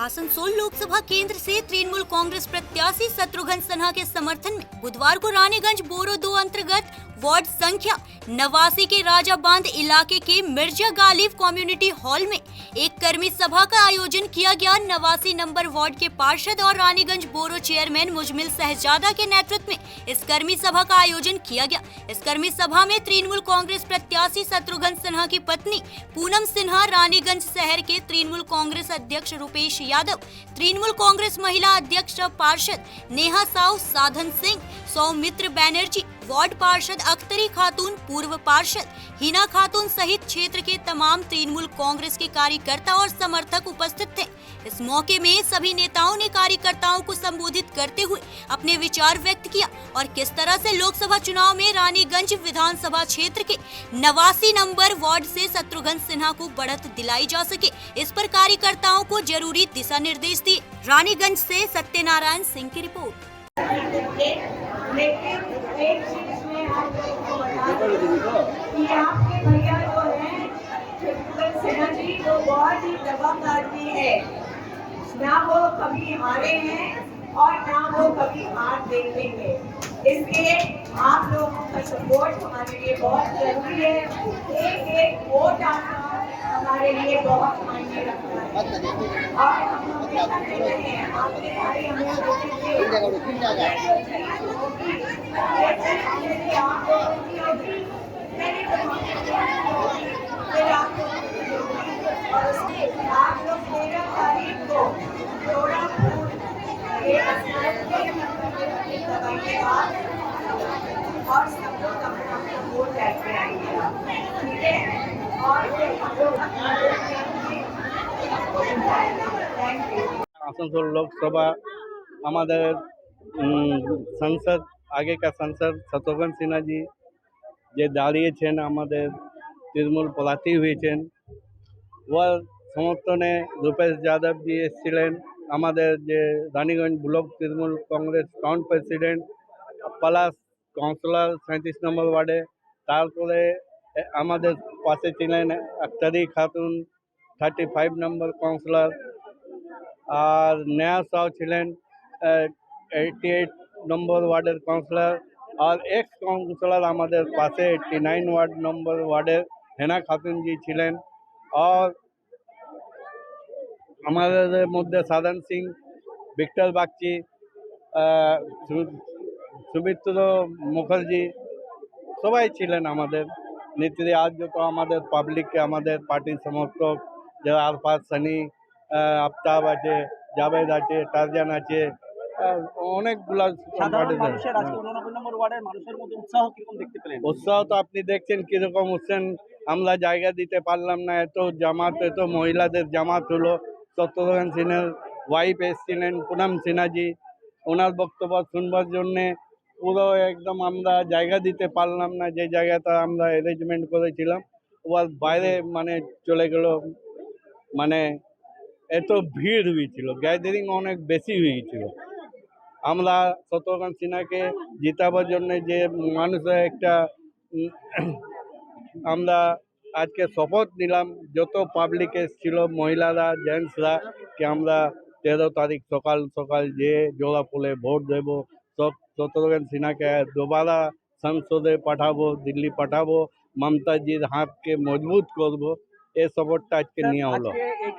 आसनसोल लोकसभा केंद्र से तृणमूल कांग्रेस प्रत्याशी शत्रुघ्न सिन्हा के समर्थन में बुधवार को रानीगंज बोरो 2 अंतर्गत वार्ड संख्या 89 के राजा बांध इलाके के मिर्जा गालिब कम्युनिटी हॉल में एक कर्मी सभा का आयोजन किया गया। 89 नंबर वार्ड के पार्षद और रानीगंज बोरो चेयरमैन मुजमिल शहजादा के नेतृत्व में इस कर्मी सभा का आयोजन किया गया। इस कर्मी सभा में तृणमूल कांग्रेस प्रत्याशी शत्रुघ्न सिन्हा की पत्नी पूनम सिन्हा, रानीगंज शहर के तृणमूल कांग्रेस अध्यक्ष रुपेश यादव, तृणमूल कांग्रेस महिला अध्यक्ष पार्षद नेहा साहू, साधन सिंह, सौमित्र बैनर्जी, वार्ड पार्षद अख्तरी खातून, पूर्व पार्षद हिना खातून सहित क्षेत्र के तमाम तृणमूल कांग्रेस के कार्यकर्ता और समर्थक उपस्थित थे। इस मौके में सभी नेताओं ने कार्यकर्ताओं को संबोधित करते हुए अपने विचार व्यक्त किया और किस तरह से लोकसभा चुनाव में रानीगंज विधानसभा क्षेत्र के 89 नंबर वार्ड से शत्रुघ्न सिन्हा को बढ़त दिलाई जा सके, इस पर कार्यकर्ताओं को जरूरी दिशा निर्देश दिए। रानीगंज से सत्यनारायण सिंह की रिपोर्ट। लेकिन एक चीज में आप लोगों को बता दूं कि आपके भैया जो है शत्रुघ्न सिन्हा जी, वो बहुत ही दबंग आदमी है। ना वो कभी हारे हैं और ना वो कभी हार देखेंगे। इसलिए आप लोगों का सपोर्ट हमारे लिए बहुत जरूरी है। एक एक वोट आपका हमारे लिए बहुत मायने रखता है और हम हमेशा कहते हैं आपके भाई हमें आप लोग 13 तारीख को थोड़ा और सब लोग अपना वोट करके आएंगे, ठीक है। और आसनसोल लोकसभा हमारे संसद आगे का संसद शत्रुघ्न सिन्हा जी जे दाঁড়িয়েছেন আমাদের তৃণমূল প্রার্থী হয়েছেন, ওর সমর্থনে রূপেশ যাদব জি এসেছিলেন, আমাদের যে Raniganj block Trinamool Congress town president plus councillor 37 নম্বর ওয়ার্ডে, তারপরে আমাদের পাশে ছিলেন আক্তারি খাতুন 35 নম্বর কাউন্সিলর, আর নেহা সাউ ছিলেন 88 নম্বর ওয়ার্ডের কাউন্সিলর, और एक्स काउंसलर हमारे पास 89 वार्ड नंबर वार्डे हेना खातून जी छिलेन, और हमारे मध्य साधन सिंह, विक्टर बागची, सुमित्र मुखर्जी सबाई छिलेन हमारे नेत्री। आज जो तो हमारे पब्लिक के हमारे पार्टी समर्थक जरा आरफात सनी, आफ्ताब आछे, जावेद आछे, टारजान आछे, অনেকগুলা উৎসাহ তো আপনি দেখছেন কিরকম উঠছেন। আমরা জায়গা দিতে পারলাম না, এত জামাত, এত মহিলাদের জামাত হলো। শত্রুঘ্ন সিনহার ওয়াইফ এসেছিলেন পুনম সিনহাজি, ওনার বক্তব্য শুনবার জন্যে পুরো একদম আমরা জায়গা দিতে পারলাম না। যে জায়গাটা আমরা অ্যারেঞ্জমেন্ট করেছিলাম ওর বাইরে মানে চলে গেল, মানে এত ভিড় হয়েছিল, গ্যাদারিং অনেক বেশি হয়েছিল। আমরা শত্রুঘ্ন সিনহাকে জিতাবার জন্য যে মানুষের একটা আমরা আজকে শপথ নিলাম, যত পাবলিক এসেছিল মহিলারা জেন্টসরা, কি আমরা 13 তারিখ সকাল সকাল যে জোড়া ফুলে ভোট দেব, শত্রুঘ্ন সিনহাকে दोबारा সংসদে পাঠাবো, দিল্লি পাঠাবো, মমতাজির হাতকে মজবুত করব, এই শপথটা আজকে নেওয়া হলো।